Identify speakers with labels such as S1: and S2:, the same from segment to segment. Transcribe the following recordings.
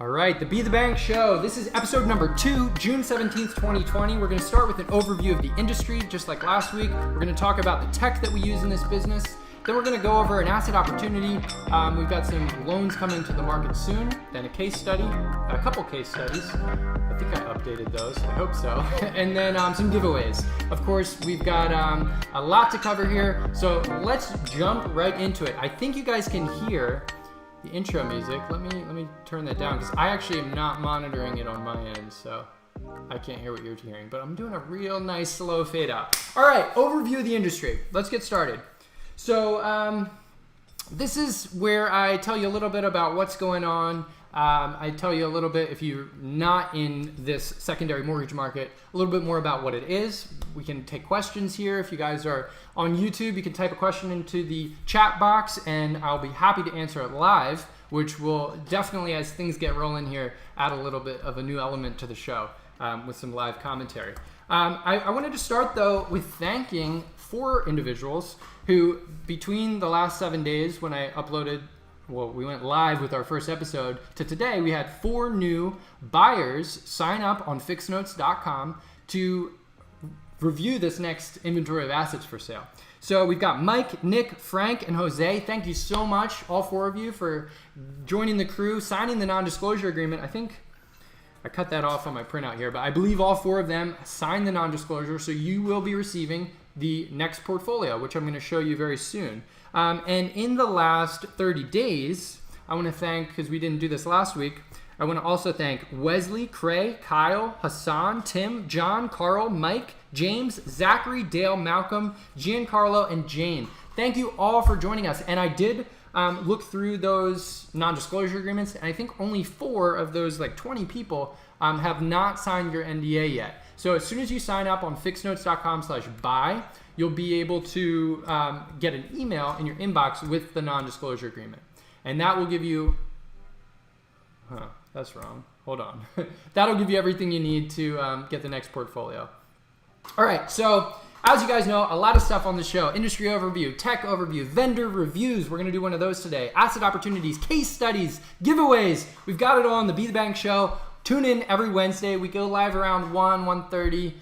S1: All right, the Be the Bank Show. This is episode number 2, June 17th, 2020. We're going to start with an overview of the industry, just like last week. We're going to talk about the tech that we use in this business. Then we're going to go over an asset opportunity. We've got some loans coming to the market soon. Then a case study, a couple case studies. I think I updated those. I hope so. And then some giveaways. Of course, we've got a lot to cover here. So let's jump right into it. I think you guys can hear the intro music. Let me turn that down because I actually am not monitoring it on my end, so I can't hear what you're hearing, but I'm doing a real nice slow fade out. All right, overview of the industry. Let's get started. So this is where I tell you a little bit about what's going on. I tell you a little bit, if you're not in this secondary mortgage market, a little bit more about what it is. We can take questions here. If you guys are on YouTube, you can type a question into the chat box and I'll be happy to answer it live, which will definitely, as things get rolling here, add a little bit of a new element to the show with some live commentary. I wanted to start though with thanking 4 individuals who, between the last 7 days when I uploaded, well, we went live with our first episode to today, we had 4 new buyers sign up on FIXnotes.com to review this next inventory of assets for sale. So we've got Mike, Nick, Frank, and Jose. Thank you so much, all 4 of you, for joining the crew, signing the non-disclosure agreement. I think I cut that off on my printout here, but I believe all 4 of them signed the non-disclosure, so you will be receiving the next portfolio, which I'm going to show you very soon. And in the last 30 days, I want to thank, because we didn't do this last week, I want to also thank Wesley, Cray, Kyle, Hassan, Tim, John, Carl, Mike, James, Zachary, Dale, Malcolm, Giancarlo, and Jane. Thank you all for joining us. And I did look through those non-disclosure agreements, and I think only 4 of those 20 people have not signed your NDA yet. So as soon as you sign up on FIXnotes.com/buy, you'll be able to get an email in your inbox with the non-disclosure agreement. And that will give you, that's wrong. Hold on. That'll give you everything you need to get the next portfolio. All right, so as you guys know, a lot of stuff on the show. Industry overview, tech overview, vendor reviews. We're going to do one of those today. Asset opportunities, case studies, giveaways. We've got it all on the Be the Bank Show. Tune in every Wednesday. We go live around 1:30.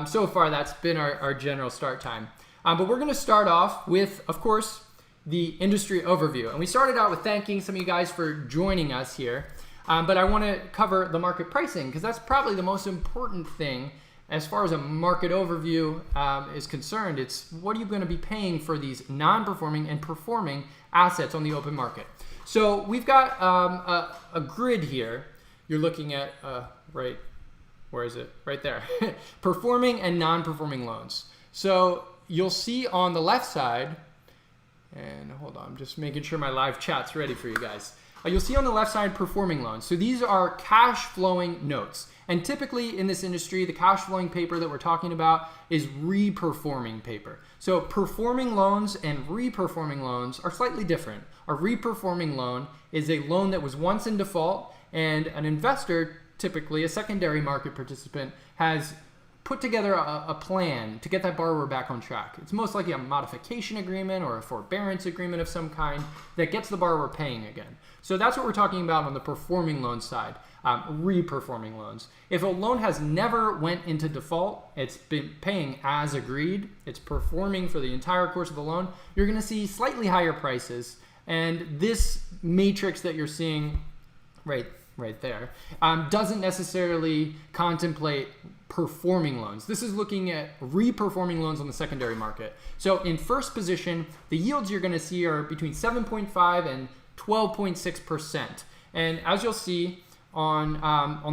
S1: So far, that's been our general start time. But we're going to start off with, of course, the industry overview. And we started out with thanking some of you guys for joining us here. But I want to cover the market pricing because that's probably the most important thing as far as a market overview is concerned. It's what are you going to be paying for these non-performing and performing assets on the open market. So we've got a grid here. You're looking at, right, where is it? Right there. Performing and non-performing loans. So you'll see on the left side, and hold on, I'm just making sure my live chat's ready for you guys. You'll see on the left side performing loans. So these are cash flowing notes. And typically in this industry, the cash flowing paper that we're talking about is reperforming paper. So performing loans and reperforming loans are slightly different. A reperforming loan is a loan that was once in default, and an investor, typically a secondary market participant, has put together a plan to get that borrower back on track. It's most likely a modification agreement or a forbearance agreement of some kind that gets the borrower paying again. So that's what we're talking about on the performing loan side, reperforming loans. If a loan has never went into default, it's been paying as agreed, it's performing for the entire course of the loan, you're going to see slightly higher prices. And this matrix that you're seeing right there, doesn't necessarily contemplate performing loans. This is looking at reperforming loans on the secondary market. So in first position, the yields you're going to see are between 7.5 and 12.6%. And as you'll see on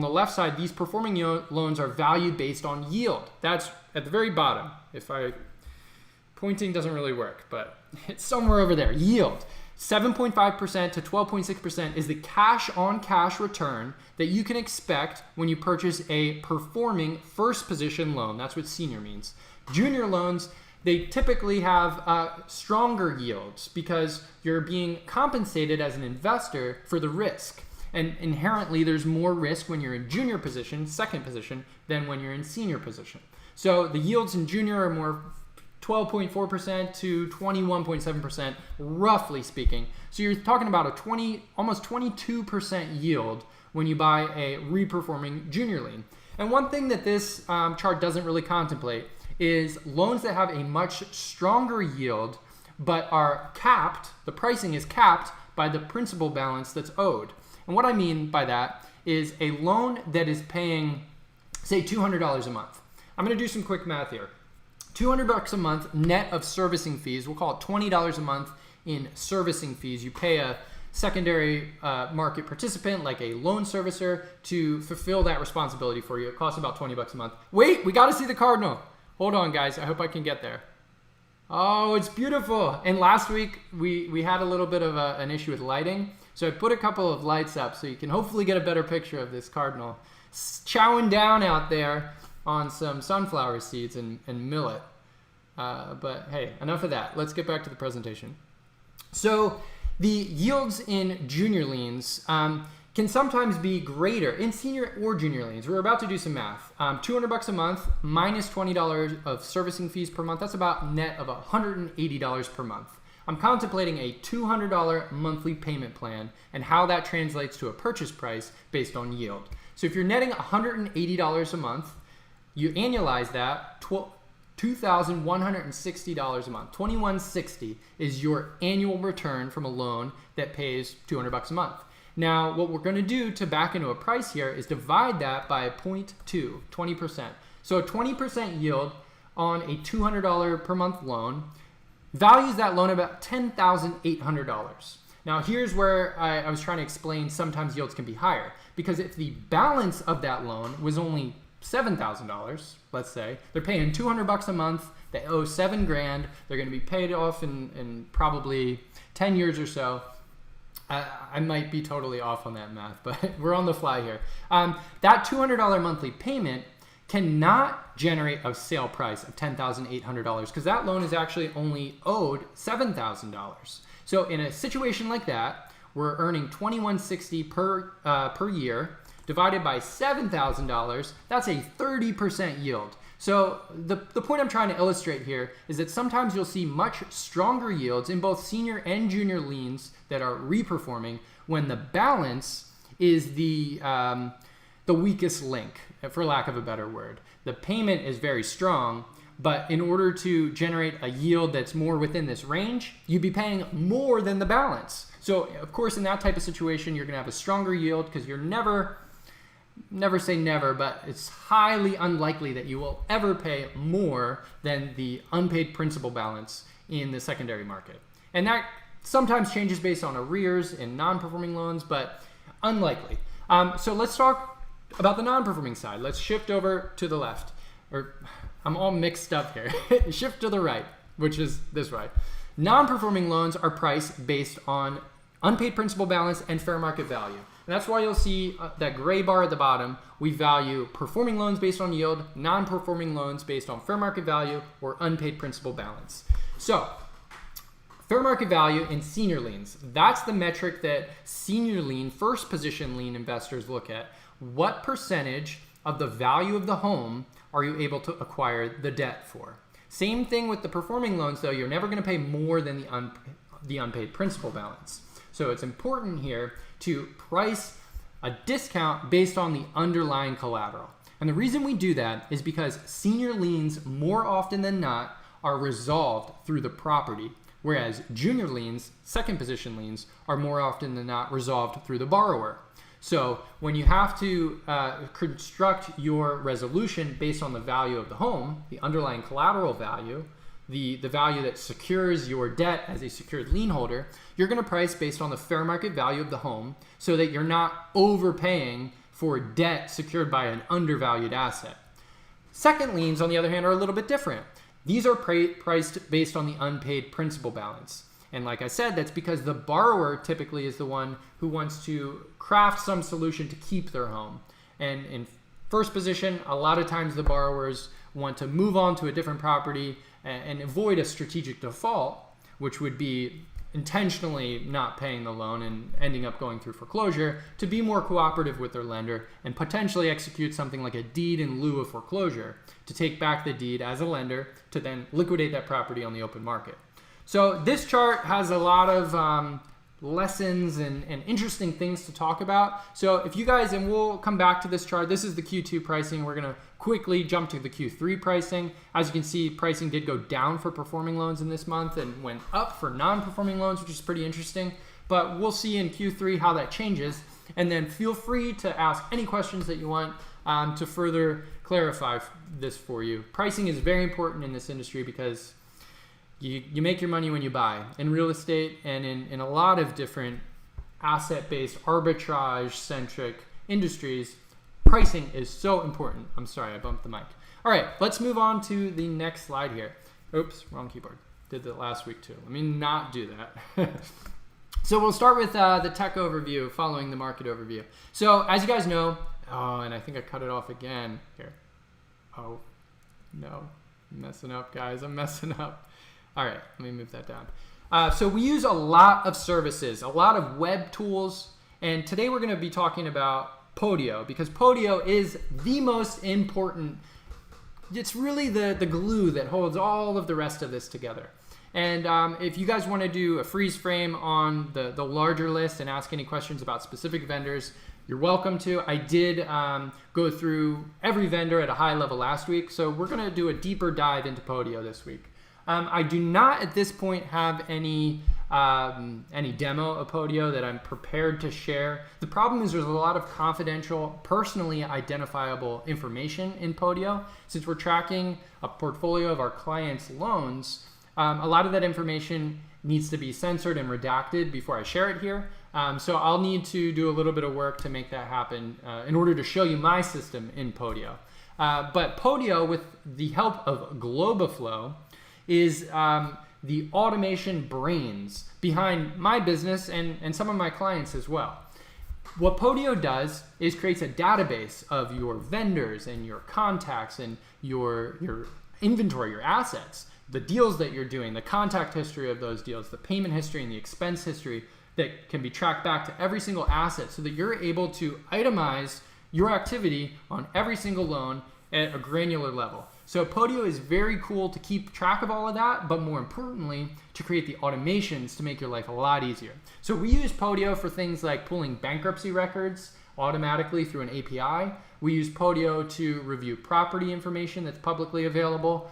S1: the left side, these performing loans are valued based on yield. That's at the very bottom. Pointing doesn't really work, but it's somewhere over there. Yield. 7.5% to 12.6% is the cash-on-cash return that you can expect when you purchase a performing first position loan. That's what senior means. Junior loans, they typically have stronger yields because you're being compensated as an investor for the risk. And inherently, there's more risk when you're in junior position, second position, than when you're in senior position. So the yields in junior are more 12.4% to 21.7%, roughly speaking. So you're talking about a almost 22% yield when you buy a reperforming junior lien. And one thing that this chart doesn't really contemplate is loans that have a much stronger yield but are capped, the pricing is capped by the principal balance that's owed. And what I mean by that is a loan that is paying, say, $200 a month. I'm going to do some quick math here. $200 a month net of servicing fees. We'll call it $20 a month in servicing fees. You pay a secondary market participant like a loan servicer to fulfill that responsibility for you. It costs about $20 a month. Wait, we got to see the cardinal. Hold on, guys. I hope I can get there. Oh, it's beautiful. And last week we had a little bit of an issue with lighting. So I put a couple of lights up so you can hopefully get a better picture of this cardinal chowing down out there on some sunflower seeds and millet. But hey, enough of that. Let's get back to the presentation. So the yields in junior liens can sometimes be greater in senior or junior liens. We're about to do some math. $200 a month minus $20 of servicing fees per month. That's about net of $180 per month. I'm contemplating a $200 monthly payment plan and how that translates to a purchase price based on yield. So if you're netting $180 a month, you annualize that, $2,160 a month. $2,160 is your annual return from a loan that pays $200 a month. Now, what we're going to do to back into a price here is divide that by 0.2, 20%. So a 20% yield on a $200 per month loan values that loan about $10,800. Now, here's where I was trying to explain sometimes yields can be higher, because if the balance of that loan was only $7,000, let's say, they're paying $200 a month, they owe $7,000, they're going to be paid off in probably 10 years or so. I might be totally off on that math, but we're on the fly here. That $200 monthly payment cannot generate a sale price of $10,800 because that loan is actually only owed $7,000. So in a situation like that, we're earning $2,160 per year divided by $7,000. That's a 30% yield. So the point I'm trying to illustrate here is that sometimes you'll see much stronger yields in both senior and junior liens that are reperforming when the balance is the weakest link, for lack of a better word. The payment is very strong, but in order to generate a yield that's more within this range, you'd be paying more than the balance. So of course, in that type of situation, you're going to have a stronger yield because you're never say never, but it's highly unlikely that you will ever pay more than the unpaid principal balance in the secondary market. And that sometimes changes based on arrears and non-performing loans, but unlikely. So let's talk about the non-performing side. Let's shift over to the left. Or I'm all mixed up here. Shift to the right, which is this way. Non-performing loans are priced based on unpaid principal balance and fair market value. And that's why you'll see that gray bar at the bottom. We value performing loans based on yield, non-performing loans based on fair market value or unpaid principal balance. So fair market value in senior liens, that's the metric that senior lien, first position lien investors look at. What percentage of the value of the home are you able to acquire the debt for? Same thing with the performing loans, though. You're never going to pay more than the unpaid principal balance. So it's important here to price a discount based on the underlying collateral. And the reason we do that is because senior liens, more often than not, are resolved through the property, whereas junior liens, second position liens, are more often than not resolved through the borrower. So when you have to construct your resolution based on the value of the home, the underlying collateral value, the value that secures your debt as a secured lien holder, you're going to price based on the fair market value of the home so that you're not overpaying for debt secured by an undervalued asset. Second liens, on the other hand, are a little bit different. These are priced based on the unpaid principal balance. And like I said, that's because the borrower typically is the one who wants to craft some solution to keep their home. And in first position, a lot of times the borrowers want to move on to a different property and avoid a strategic default, which would be intentionally not paying the loan and ending up going through foreclosure to be more cooperative with their lender and potentially execute something like a deed in lieu of foreclosure to take back the deed as a lender to then liquidate that property on the open market. So this chart has a lot of lessons and interesting things to talk about. So if you guys, and we'll come back to this chart, this is the Q2 pricing. We're gonna quickly jump to the Q3 pricing. As you can see, pricing did go down for performing loans in this month and went up for non-performing loans, which is pretty interesting. But we'll see in Q3 how that changes. And then feel free to ask any questions that you want to further clarify this for you. Pricing is very important in this industry because you make your money when you buy. In real estate and in a lot of different asset-based, arbitrage-centric industries, pricing is so important. I'm sorry, I bumped the mic. All right, let's move on to the next slide here. Oops, wrong keyboard. Did that last week too. Let me not do that. So we'll start with the tech overview following the market overview. So as you guys know, oh, and I think I cut it off again here. Oh, no, I'm messing up, guys. I'm messing up. All right, let me move that down. So we use a lot of services, a lot of web tools, and today we're going to be talking about Podio because Podio is the most important. It's really the glue that holds all of the rest of this together. And if you guys want to do a freeze frame on the larger list and ask any questions about specific vendors, you're welcome to. I did go through every vendor at a high level last week, so we're going to do a deeper dive into Podio this week. I do not at this point have any demo of Podio that I'm prepared to share. The problem is there's a lot of confidential, personally identifiable information in Podio. Since we're tracking a portfolio of our clients' loans, a lot of that information needs to be censored and redacted before I share it here. So I'll need to do a little bit of work to make that happen in order to show you my system in Podio. But Podio, with the help of Globaflow, is the automation brains behind my business and some of my clients as well. What Podio does is creates a database of your vendors and your contacts and your inventory, your assets, the deals that you're doing, the contact history of those deals, the payment history and the expense history that can be tracked back to every single asset so that you're able to itemize your activity on every single loan at a granular level. So Podio is very cool to keep track of all of that, but more importantly, to create the automations to make your life a lot easier. So we use Podio for things like pulling bankruptcy records automatically through an API. We use Podio to review property information that's publicly available.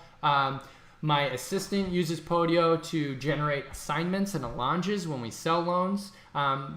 S1: My assistant uses Podio to generate assignments and allonges when we sell loans.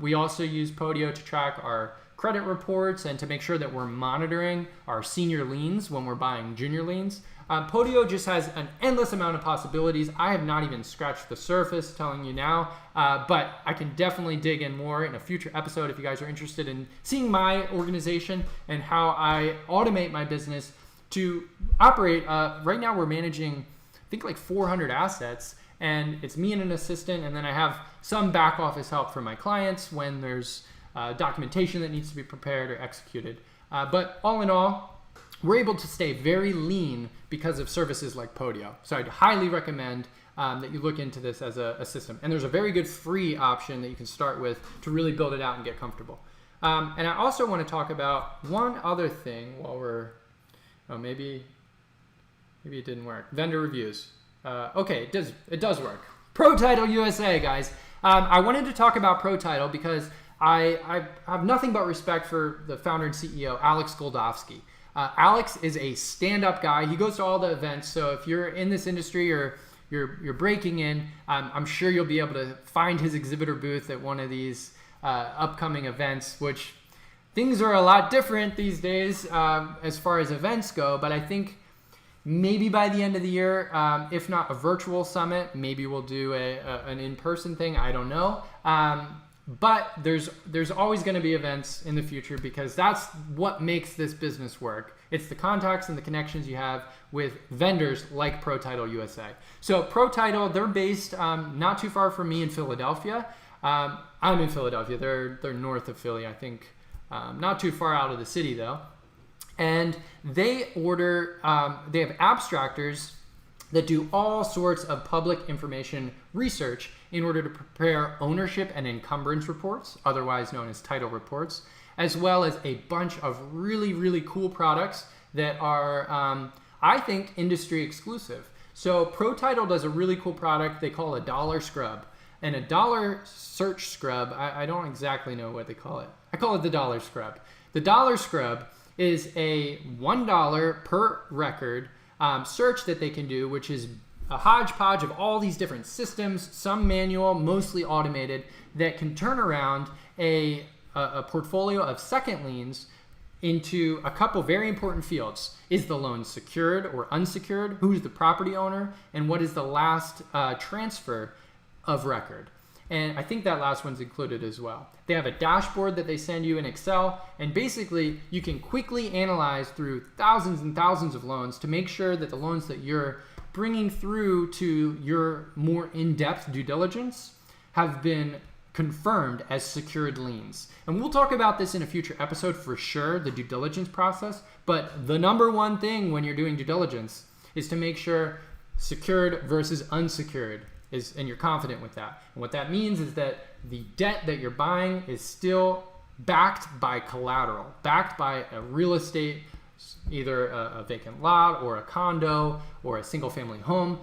S1: We also use Podio to track our credit reports and to make sure that we're monitoring our senior liens when we're buying junior liens. Podio just has an endless amount of possibilities. I have not even scratched the surface telling you now, but I can definitely dig in more in a future episode if you guys are interested in seeing my organization and how I automate my business to operate. Right now we're managing, I think, like 400 assets, and it's me and an assistant, and then I have some back office help from my clients when there's documentation that needs to be prepared or executed. But all in all, we're able to stay very lean because of services like Podio. So I'd highly recommend that you look into this as a system. And there's a very good free option that you can start with to really build it out and get comfortable. And I also want to talk about one other thing while we're, maybe it didn't work. Vendor reviews. Okay, it does work. ProTitle USA, guys. I wanted to talk about ProTitle because I have nothing but respect for the founder and CEO, Alex Goldofsky. Alex is a stand-up guy. He goes to all the events. So if you're in this industry or you're breaking in, I'm sure you'll be able to find his exhibitor booth at one of these upcoming events, which things are a lot different these days as far as events go. But I think maybe by the end of the year, if not a virtual summit, maybe we'll do an in-person thing. I don't know. But there's always going to be events in the future because that's what makes this business work. It's the contacts and the connections you have with vendors like ProTitle USA. So ProTitle, they're based not too far from me in Philadelphia. I'm in Philadelphia. They're north of Philly, I think. Not too far out of the city though. And they order. They have abstractors that do all sorts of public information research in order to prepare ownership and encumbrance reports, otherwise known as title reports, as well as a bunch of really, really cool products that are, I think, industry exclusive. So ProTitle does a really cool product they call a dollar scrub. And a dollar search scrub, I don't exactly know what they call it. I call it the dollar scrub. The dollar scrub is a $1 per record search that they can do, which is a hodgepodge of all these different systems, some manual, mostly automated, that can turn around a portfolio of second liens into a couple very important fields. Is the loan secured or unsecured? Who's the property owner? And what is the last transfer of record? And I think that last one's included as well. They have a dashboard that they send you in Excel, and basically you can quickly analyze through thousands and thousands of loans to make sure that the loans that you're bringing through to your more in-depth due diligence have been confirmed as secured liens. And we'll talk about this in a future episode for sure, the due diligence process, but the number one thing when you're doing due diligence is to make sure secured versus unsecured is, and you're confident with that. And what that means is that the debt that you're buying is still backed by collateral, backed by a real estate, either a vacant lot or a condo or a single family home,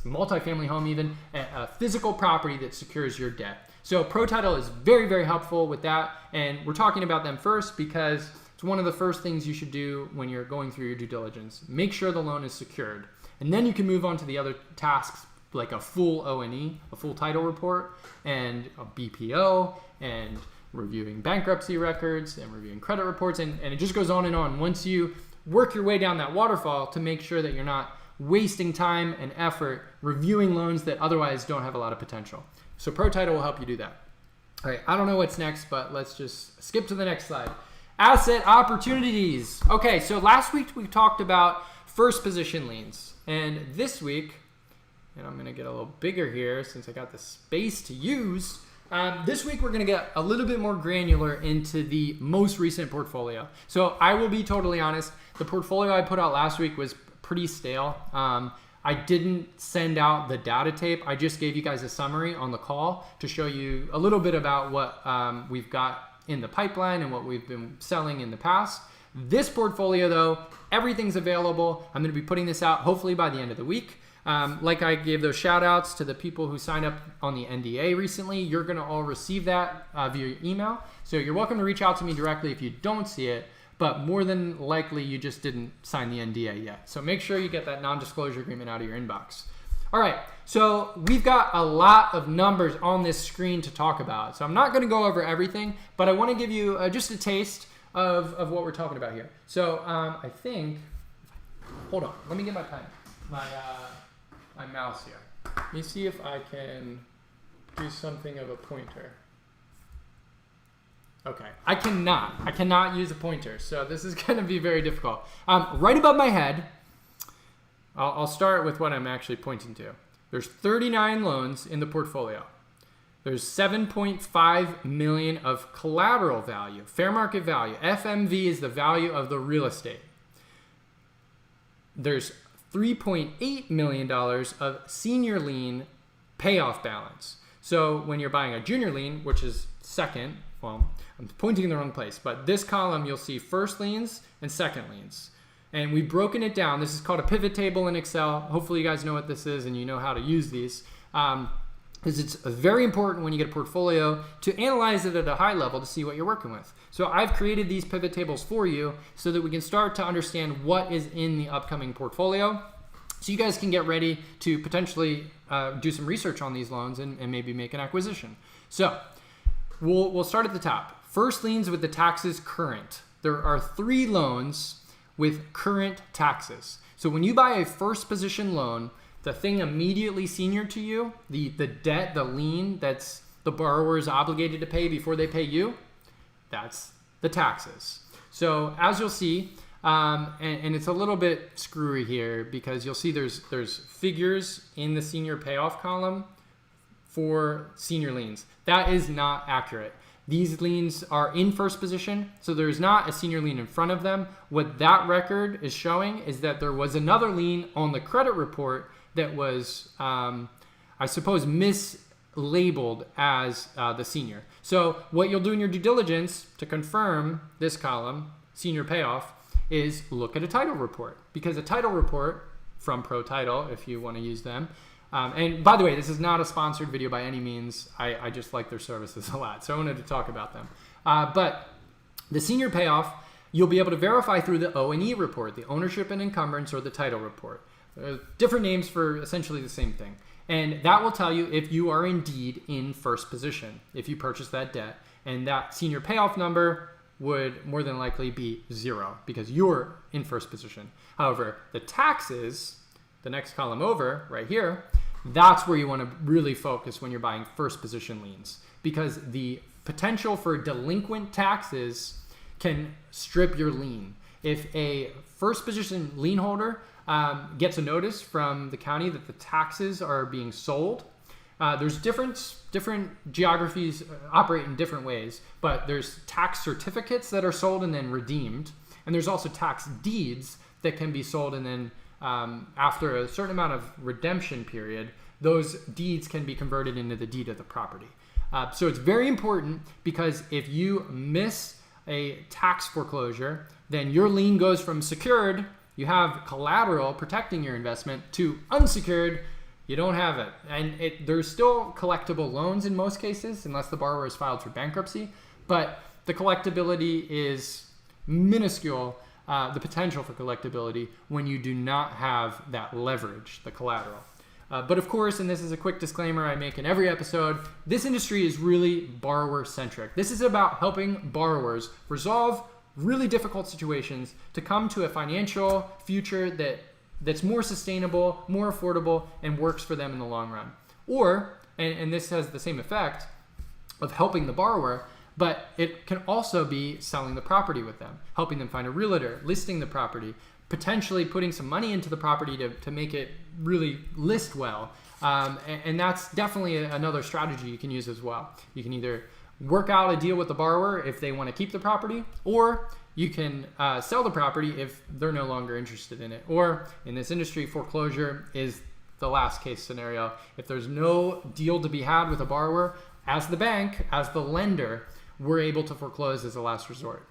S1: multifamily home even, a physical property that secures your debt. So ProTitle is very, very helpful with that. And we're talking about them first because it's one of the first things you should do when you're going through your due diligence. Make sure the loan is secured. And then you can move on to the other tasks like a full O&E, a full title report, and a BPO, and reviewing bankruptcy records, and reviewing credit reports, and it just goes on and on. Once you work your way down that waterfall to make sure that you're not wasting time and effort reviewing loans that otherwise don't have a lot of potential. So ProTitle will help you do that. All right, I don't know what's next, but let's just skip to the next slide. Asset opportunities. Okay, so last week we talked about first position liens, and this week, and I'm going to get a little bigger here since I got the space to use. This week, we're going to get a little bit more granular into the most recent portfolio. So I will be totally honest. The portfolio I put out last week was pretty stale. I didn't send out the data tape. I just gave you guys a summary on the call to show you a little bit about what we've got in the pipeline and what we've been selling in the past. This portfolio, though, everything's available. I'm going to be putting this out hopefully by the end of the week. Like I gave those shout outs to the people who signed up on the NDA recently, you're going to all receive that via email. So you're welcome to reach out to me directly if you don't see it, but more than likely you just didn't sign the NDA yet. So make sure you get that non-disclosure agreement out of your inbox. All right, so we've got a lot of numbers on this screen to talk about. So I'm not going to go over everything, but I want to give you just a taste of what we're talking about here. So I think, hold on, let me get my pen, my mouse here. Let me see if I can do something of a pointer. Okay, I cannot use a pointer, so this is going to be very difficult. Right above my head, I'll start with what I'm actually pointing to. There's 39 loans in the portfolio. There's 7.5 million of collateral value, fair market value. FMV is the value of the real estate. There's $3.8 million of senior lien payoff balance. So when you're buying a junior lien, which is second, well, I'm pointing in the wrong place, but this column you'll see first liens and second liens. And we've broken it down. This is called a pivot table in Excel. Hopefully you guys know what this is and you know how to use these. Because it's very important when you get a portfolio to analyze it at a high level to see what you're working with. So I've created these pivot tables for you so that we can start to understand what is in the upcoming portfolio. So you guys can get ready to potentially do some research on these loans and maybe make an acquisition. So we'll start at the top. First liens with the taxes current. There are 3 loans with current taxes. So when you buy a first position loan, the thing immediately senior to you, the debt, the lien that's the borrower is obligated to pay before they pay you, that's the taxes. So as you'll see, and it's a little bit screwy here because you'll see there's figures in the senior payoff column for senior liens. That is not accurate. These liens are in first position, so there's not a senior lien in front of them. What that record is showing is that there was another lien on the credit report that was, I suppose, mislabeled as the senior. So what you'll do in your due diligence to confirm this column, senior payoff, is look at a title report, because a title report from Pro Title, if you want to use them, and by the way, this is not a sponsored video by any means. I just like their services a lot, so I wanted to talk about them. But the senior payoff, you'll be able to verify through the O&E report, the ownership and encumbrance, or the title report. Different names for essentially the same thing. And that will tell you if you are indeed in first position, if you purchase that debt. And that senior payoff number would more than likely be 0 because you're in first position. However, the taxes, the next column over right here, that's where you want to really focus when you're buying first position liens, because the potential for delinquent taxes can strip your lien. If a first position lien holder gets a notice from the county that the taxes are being sold, there's different geographies operate in different ways, but there's tax certificates that are sold and then redeemed, and there's also tax deeds that can be sold and then after a certain amount of redemption period, those deeds can be converted into the deed of the property. So it's very important, because if you miss a tax foreclosure, then your lien goes from secured, you have collateral protecting your investment, to unsecured, you don't have it. And there's still collectible loans in most cases, unless the borrower has filed for bankruptcy, but the collectability is minuscule, the potential for collectability, when you do not have that leverage, the collateral. But of course, and this is a quick disclaimer I make in every episode, this industry is really borrower-centric. This is about helping borrowers resolve really difficult situations to come to a financial future that's more sustainable, more affordable, and works for them in the long run. Or, and this has the same effect of helping the borrower, but it can also be selling the property with them, helping them find a realtor, listing the property, potentially putting some money into the property to make it really list well. And that's definitely another strategy you can use as well. You can either work out a deal with the borrower if they want to keep the property, or you can sell the property if they're no longer interested in it. Or in this industry, foreclosure is the last case scenario. If there's no deal to be had with a borrower, as the bank, as the lender, we're able to foreclose as a last resort.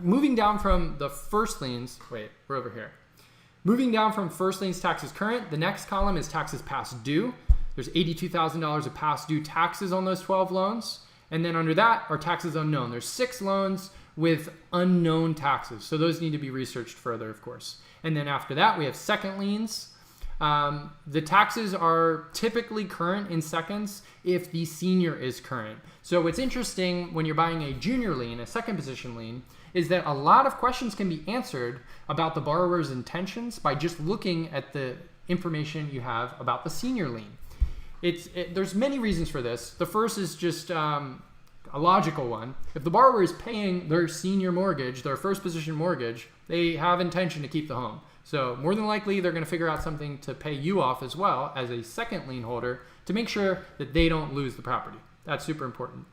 S1: Moving down from the first liens, wait, we're over here. Moving down from first liens taxes current, the next column is taxes past due. There's $82,000 of past due taxes on those 12 loans. And then under that are taxes unknown. There's 6 loans with unknown taxes. So those need to be researched further, of course. And then after that, we have second liens. The taxes are typically current in seconds if the senior is current. So what's interesting when you're buying a junior lien, a second position lien, is that a lot of questions can be answered about the borrower's intentions by just looking at the information you have about the senior lien. There's many reasons for this. The first is just a logical one. If the borrower is paying their senior mortgage, their first position mortgage, they have intention to keep the home. So more than likely, they're going to figure out something to pay you off as well as a second lien holder to make sure that they don't lose the property. That's super important.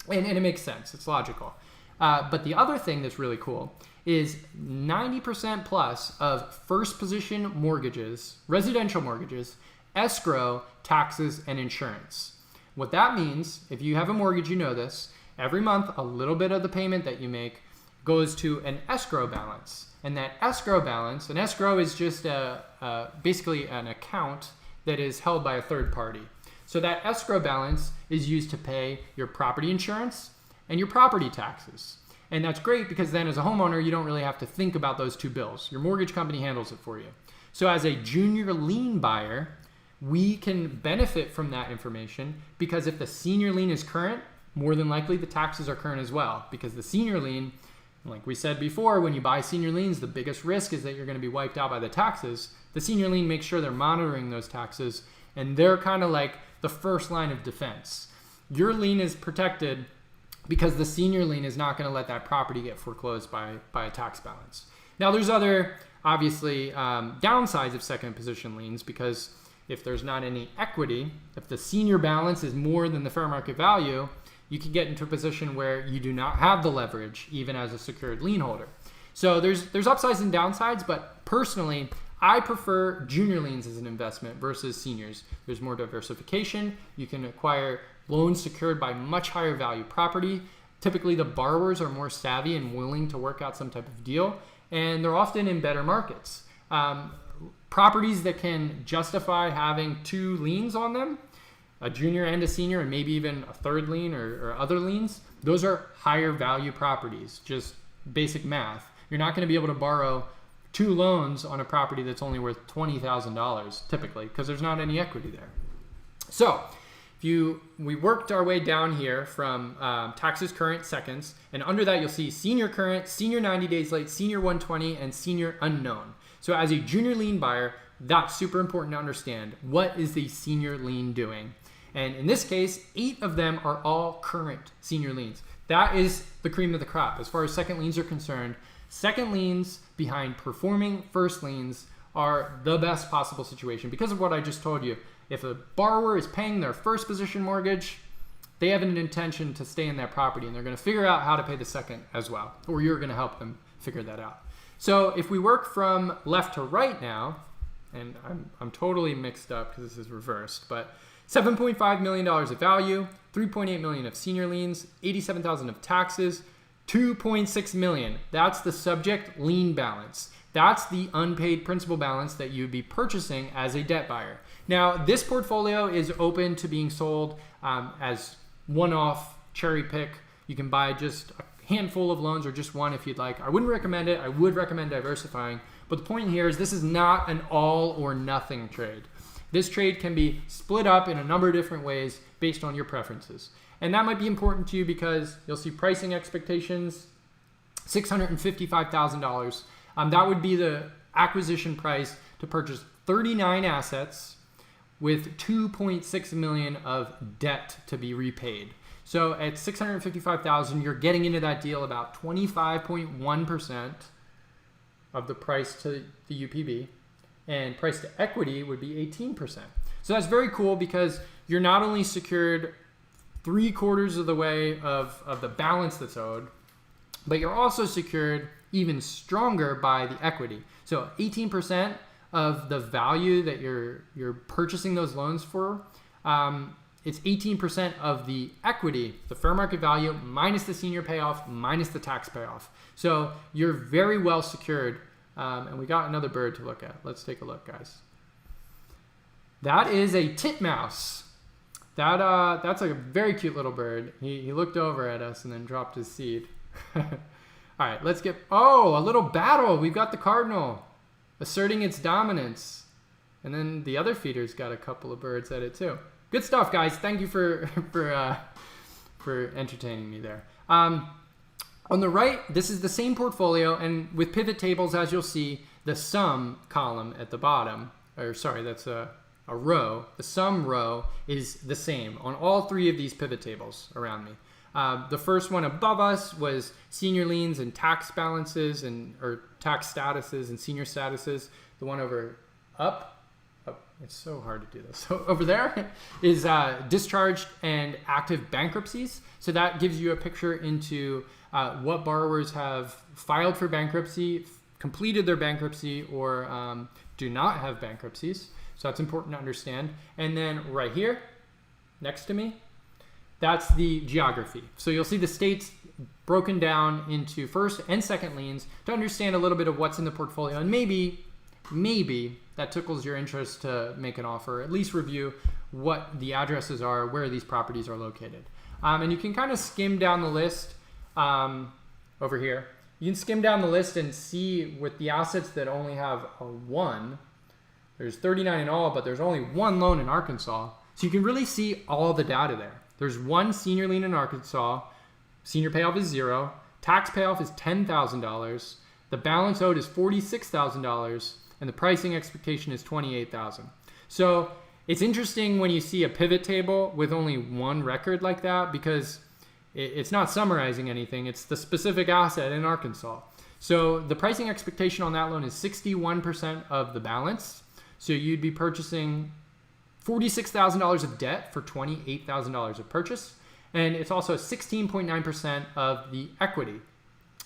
S1: And it makes sense. It's logical. But the other thing that's really cool is 90% plus of first position mortgages, residential mortgages, escrow, taxes, and insurance. What that means, if you have a mortgage, you know this, every month a little bit of the payment that you make goes to an escrow balance. And that escrow balance, an escrow is just basically an account that is held by a third party. So that escrow balance is used to pay your property insurance and your property taxes. And that's great because then as a homeowner, you don't really have to think about those two bills. Your mortgage company handles it for you. So as a junior lien buyer, we can benefit from that information because if the senior lien is current, more than likely the taxes are current as well, because the senior lien, like we said before, when you buy senior liens, the biggest risk is that you're going to be wiped out by the taxes. The senior lien makes sure they're monitoring those taxes, and they're kind of like the first line of defense. Your lien is protected because the senior lien is not going to let that property get foreclosed by a tax balance. Now, there's other, obviously, downsides of second position liens, because if there's not any equity, if the senior balance is more than the fair market value, you can get into a position where you do not have the leverage, even as a secured lien holder. So there's upsides and downsides, but personally, I prefer junior liens as an investment versus seniors. There's more diversification. You can acquire loans secured by much higher value property. Typically, the borrowers are more savvy and willing to work out some type of deal, and they're often in better markets. Properties that can justify having 2 liens on them, a junior and a senior, and maybe even a third lien or other liens, those are higher value properties, just basic math. You're not going to be able to borrow 2 loans on a property that's only worth $20,000 typically, because there's not any equity there. So we worked our way down here from taxes current seconds, and under that you'll see senior current, senior 90 days late, senior 120, and senior unknown. So as a junior lien buyer, that's super important to understand. What is the senior lien doing? And in this case, 8 of them are all current senior liens. That is the cream of the crop. As far as second liens are concerned, second liens behind performing first liens are the best possible situation because of what I just told you. If a borrower is paying their first position mortgage, they have an intention to stay in that property, and they're going to figure out how to pay the second as well, or you're going to help them figure that out. So if we work from left to right now, and I'm totally mixed up because this is reversed, but $7.5 million of value, $3.8 million of senior liens, $87,000 of taxes, $2.6 million. That's the subject lien balance. That's the unpaid principal balance that you'd be purchasing as a debt buyer. Now, this portfolio is open to being sold as one-off cherry pick. You can buy just a handful of loans or just one if you'd like. I wouldn't recommend it. I would recommend diversifying. But the point here is this is not an all or nothing trade. This trade can be split up in a number of different ways based on your preferences. And that might be important to you because you'll see pricing expectations, $655,000. That would be the acquisition price to purchase 39 assets with $2.6 million of debt to be repaid. So at $655,000, you're getting into that deal about 25.1% of the price to the UPB, and price to equity would be 18%. So that's very cool because you're not only secured 3/4 of the way of the balance that's owed, but you're also secured even stronger by the equity. So 18% of the value that you're purchasing those loans for, it's 18% of the equity, the fair market value, minus the senior payoff, minus the tax payoff. So you're very well secured. And we got another bird to look at. Let's take a look, guys. That is a titmouse. That's a very cute little bird. He looked over at us and then dropped his seed. All right, let's get, a little battle. We've got the cardinal asserting its dominance. And then the other feeder's got a couple of birds at it too. Good stuff, guys. Thank you for entertaining me there. On the right, this is the same portfolio, and with pivot tables, as you'll see, the sum column at the bottom, that's a row. The sum row is the same on all 3 of these pivot tables around me. The first one above us was senior liens and tax balances or tax statuses and senior statuses. The one over it's so hard to do this. So over there is discharged and active bankruptcies. So that gives you a picture into what borrowers have filed for bankruptcy, completed their bankruptcy, or do not have bankruptcies. So that's important to understand. And then right here, next to me, that's the geography. So you'll see the states broken down into first and second liens to understand a little bit of what's in the portfolio. And maybe that tickles your interest to make an offer, at least review what the addresses are, where these properties are located. And you can kind of skim down the list over here. You can skim down the list and see with the assets that only have a 1, there's 39 in all, but there's only 1 loan in Arkansas. So you can really see all the data there. There's 1 senior lien in Arkansas. Senior payoff is 0. Tax payoff is $10,000. The balance owed is $46,000. And the pricing expectation is $28,000. So it's interesting when you see a pivot table with only 1 record like that because it's not summarizing anything. It's the specific asset in Arkansas. So the pricing expectation on that loan is 61% of the balance. So you'd be purchasing $46,000 of debt for $28,000 of purchase. And it's also 16.9% of the equity.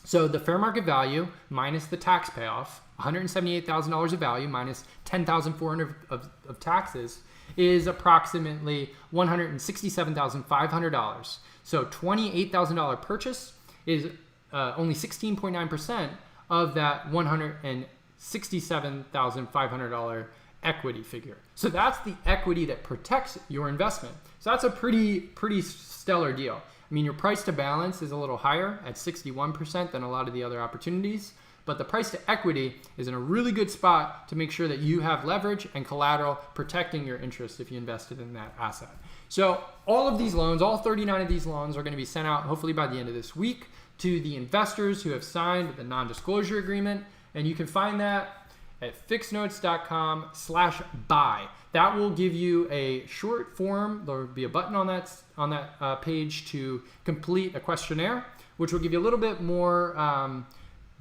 S1: So the fair market value minus the tax payoff, $178,000 of value minus $10,400 of taxes, is approximately $167,500. So $28,000 purchase is only 16.9% of that $167,500 equity figure. So that's the equity that protects your investment. So that's a pretty stellar deal. I mean, your price to balance is a little higher at 61% than a lot of the other opportunities, but the price to equity is in a really good spot to make sure that you have leverage and collateral protecting your interest if you invested in that asset. So all of these loans, all 39 of these loans are going to be sent out hopefully by the end of this week to the investors who have signed the non-disclosure agreement, and you can find that at FIXnotes.com/buy. That will give you a short form. There will be a button on that page to complete a questionnaire, which will give you a little bit more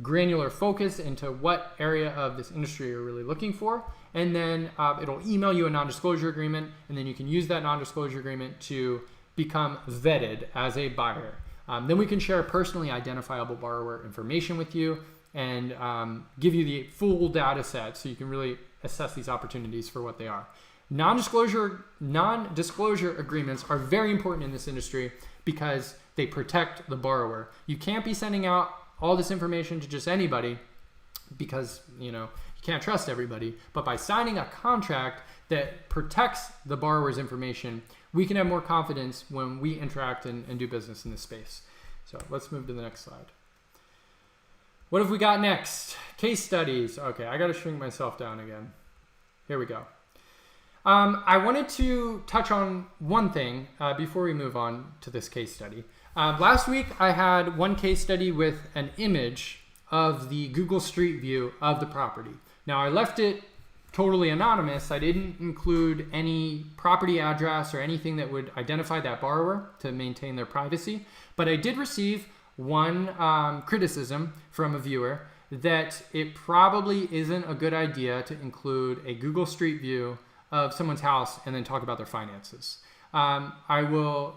S1: granular focus into what area of this industry you're really looking for. And then it'll email you a non-disclosure agreement, and then you can use that non-disclosure agreement to become vetted as a buyer. Then we can share personally identifiable borrower information with you and give you the full data set so you can really assess these opportunities for what they are. Non-disclosure agreements are very important in this industry because they protect the borrower. You can't be sending out all this information to just anybody because you can't trust everybody. But by signing a contract that protects the borrower's information, we can have more confidence when we interact and do business in this space. So let's move to the next slide. What have we got next? Case studies. Okay, I got to shrink myself down again. Here we go. I wanted to touch on one thing before we move on to this case study. Last week, I had one case study with an image of the Google Street View of the property. Now, I left it totally anonymous. I didn't include any property address or anything that would identify that borrower to maintain their privacy. But I did receive one criticism from a viewer that it probably isn't a good idea to include a Google Street View of someone's house and then talk about their finances. I will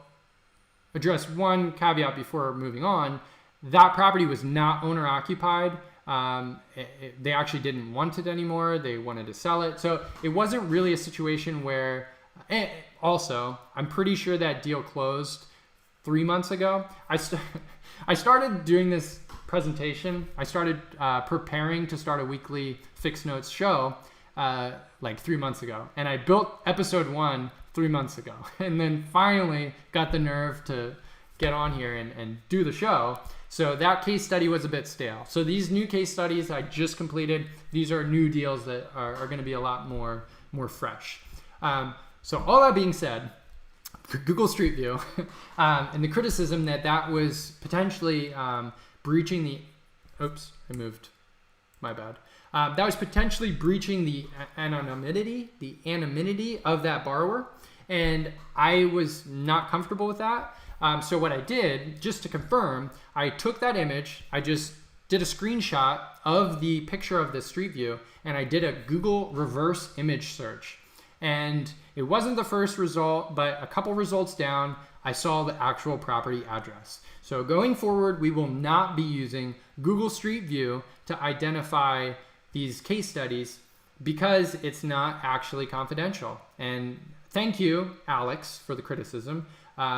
S1: address one caveat before moving on. That property was not owner occupied. They actually didn't want it anymore. They wanted to sell it. So it wasn't really a situation where, also, I'm pretty sure that deal closed 3 months ago. I started doing this presentation. I started preparing to start a weekly FIXnotes show like 3 months ago. And I built episode 1 3 months ago. And then finally got the nerve to get on here and do the show. So that case study was a bit stale. So these new case studies I just completed, these are new deals that are going to be a lot more fresh. So all that being said, Google Street View and the criticism that was potentially breaching the, oops, I moved, my bad. That was potentially breaching the anonymity of that borrower. And I was not comfortable with that. So what I did, just to confirm, I took that image, I just did a screenshot of the picture of the street view, and I did a Google reverse image search. And it wasn't the first result, but a couple results down, I saw the actual property address. So going forward, we will not be using Google Street View to identify these case studies because it's not actually confidential. And thank you, Alex, for the criticism.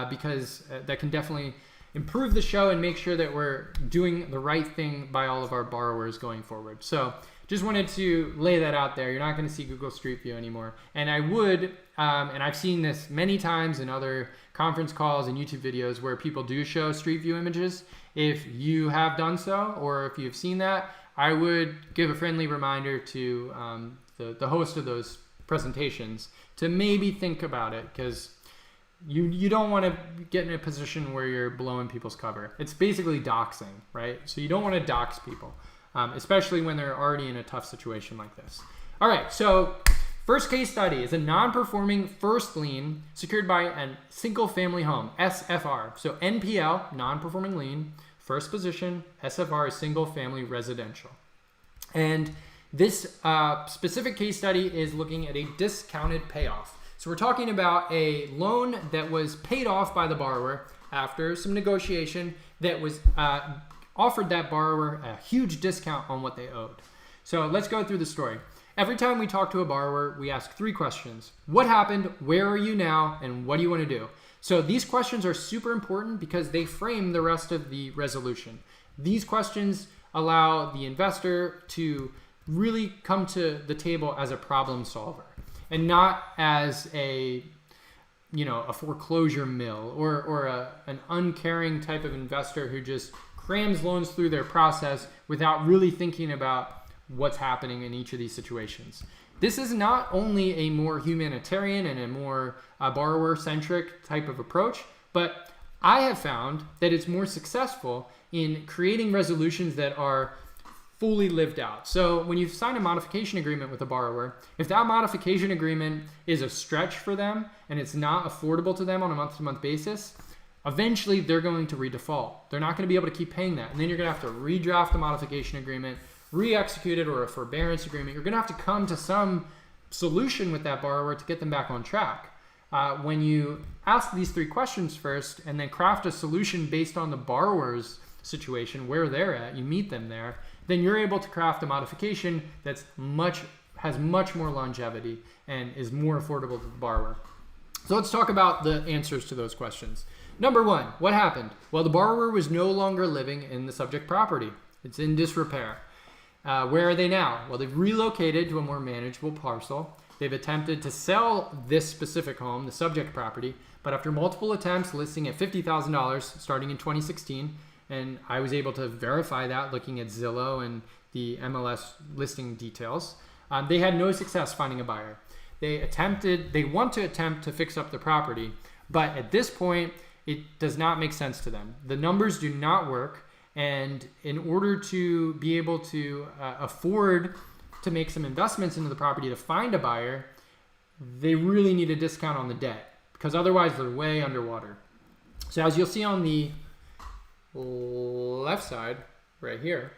S1: Because that can definitely improve the show and make sure that we're doing the right thing by all of our borrowers going forward. So just wanted to lay that out there. You're not going to see Google Street View anymore. And I would, and I've seen this many times in other conference calls and YouTube videos where people do show Street View images. If you have done so, or if you've seen that, I would give a friendly reminder to the host of those presentations to maybe think about it, because you don't want to get in a position where you're blowing people's cover. It's basically doxing, right? So you don't want to dox people, especially when they're already in a tough situation like this. All right, so first case study is a non-performing first lien secured by a single family home, SFR. So NPL, non-performing lien, first position, SFR is single family residential. And this specific case study is looking at a discounted payoff. So we're talking about a loan that was paid off by the borrower after some negotiation that was offered that borrower a huge discount on what they owed. So let's go through the story. Every time we talk to a borrower, we ask 3 questions. What happened? Where are you now? And what do you want to do? So these questions are super important because they frame the rest of the resolution. These questions allow the investor to really come to the table as a problem solver and not as a foreclosure mill or an uncaring type of investor who just crams loans through their process without really thinking about what's happening in each of these situations. This is not only a more humanitarian and a more borrower-centric type of approach, but I have found that it's more successful in creating resolutions that are fully lived out. So when you sign a modification agreement with a borrower, if that modification agreement is a stretch for them and it's not affordable to them on a month-to-month basis, eventually they're going to redefault. They're not going to be able to keep paying that. And then you're going to have to redraft the modification agreement, re-execute it, or a forbearance agreement. You're going to have to come to some solution with that borrower to get them back on track. When you ask these 3 questions first and then craft a solution based on the borrower's situation, where they're at, you meet them there, then you're able to craft a modification that's has much more longevity and is more affordable to the borrower. So let's talk about the answers to those questions. Number 1, what happened? Well, the borrower was no longer living in the subject property. It's in disrepair. Where are they now? Well, they've relocated to a more manageable parcel. They've attempted to sell this specific home, the subject property, but after multiple attempts listing at $50,000 starting in 2016, and I was able to verify that looking at Zillow and the MLS listing details, they had no success finding a buyer. They want to attempt to fix up the property, but at this point, it does not make sense to them. The numbers do not work, and in order to be able to afford to make some investments into the property to find a buyer, they really need a discount on the debt because otherwise they're way underwater. So as you'll see on the left side right here,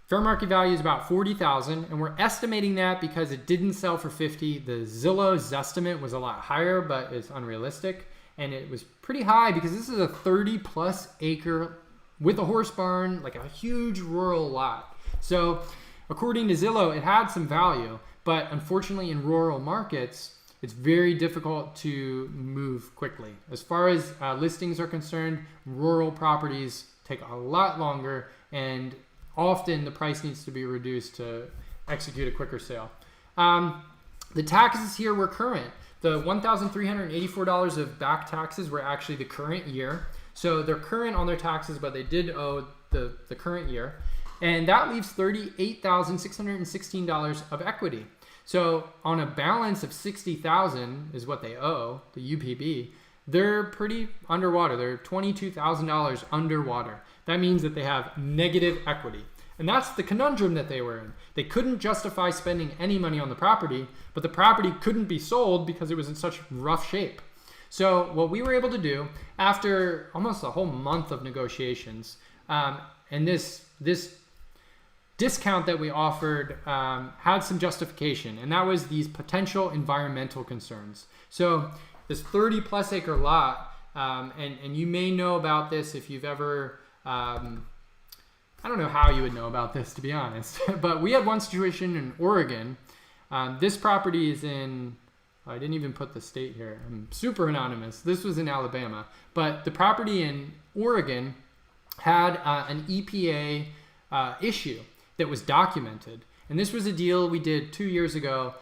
S1: fair market value is about $40,000, and we're estimating that because it didn't sell for $50,000. The Zillow's estimate was a lot higher, but it's unrealistic, and it was pretty high because this is a 30+ acre with a horse barn, like a huge rural lot. So according to Zillow, it had some value, but unfortunately in rural markets, it's very difficult to move quickly. As far as listings are concerned, rural properties take a lot longer, and often the price needs to be reduced to execute a quicker sale. The taxes here were current. The $1,384 of back taxes were actually the current year. So they're current on their taxes, but they did owe the current year. And that leaves $38,616 of equity. So on a balance of $60,000 is what they owe, the UPB, they're pretty underwater. They're $22,000 underwater. That means that they have negative equity. And that's the conundrum that they were in. They couldn't justify spending any money on the property, but the property couldn't be sold because it was in such rough shape. So what we were able to do after almost a whole month of negotiations, and this discount that we offered had some justification, and that was these potential environmental concerns. So this 30+ acre lot, and you may know about this if you've ever, I don't know how you would know about this, to be honest, but we had one situation in Oregon. This property is in, I didn't even put the state here. I'm super anonymous. This was in Alabama, but the property in Oregon had an EPA issue that was documented. And this was a deal we did 2 years ago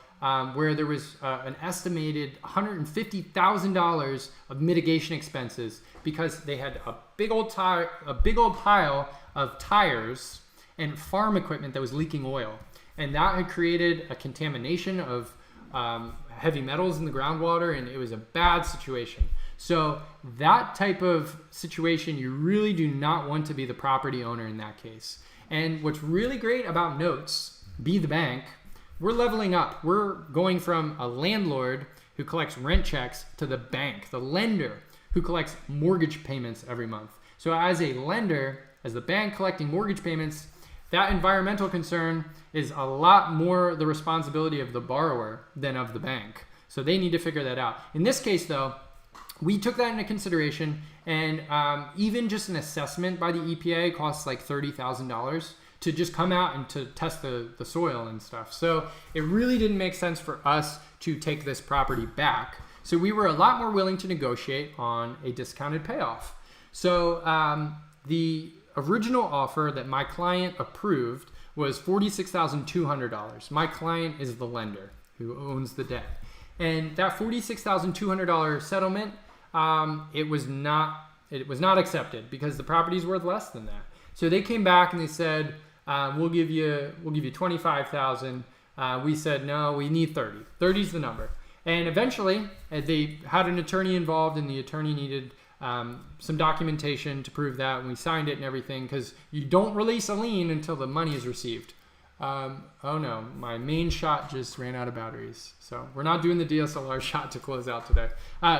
S1: where there was an estimated $150,000 of mitigation expenses because they had a big old pile of tires and farm equipment that was leaking oil. And that had created a contamination of heavy metals in the groundwater, and it was a bad situation. So that type of situation, you really do not want to be the property owner in that case. And what's really great about notes, be the bank, we're leveling up. We're going from a landlord who collects rent checks to the bank, the lender who collects mortgage payments every month. So as a lender, as the bank collecting mortgage payments, that environmental concern is a lot more the responsibility of the borrower than of the bank. So they need to figure that out. In this case though, we took that into consideration, and even just an assessment by the EPA costs like $30,000 to just come out and to test the soil and stuff. So it really didn't make sense for us to take this property back. So we were a lot more willing to negotiate on a discounted payoff. So the original offer that my client approved was $46,200. My client is the lender who owns the debt. And that $46,200 settlement, it was not accepted because the property is worth less than that. So they came back and they said, we'll give you $25,000. We said, no, we need 30. 30 is the number. And eventually they had an attorney involved, and the attorney needed some documentation to prove that, and we signed it and everything, because you don't release a lien until the money is received. Oh no, my main shot just ran out of batteries. So we're not doing the DSLR shot to close out today.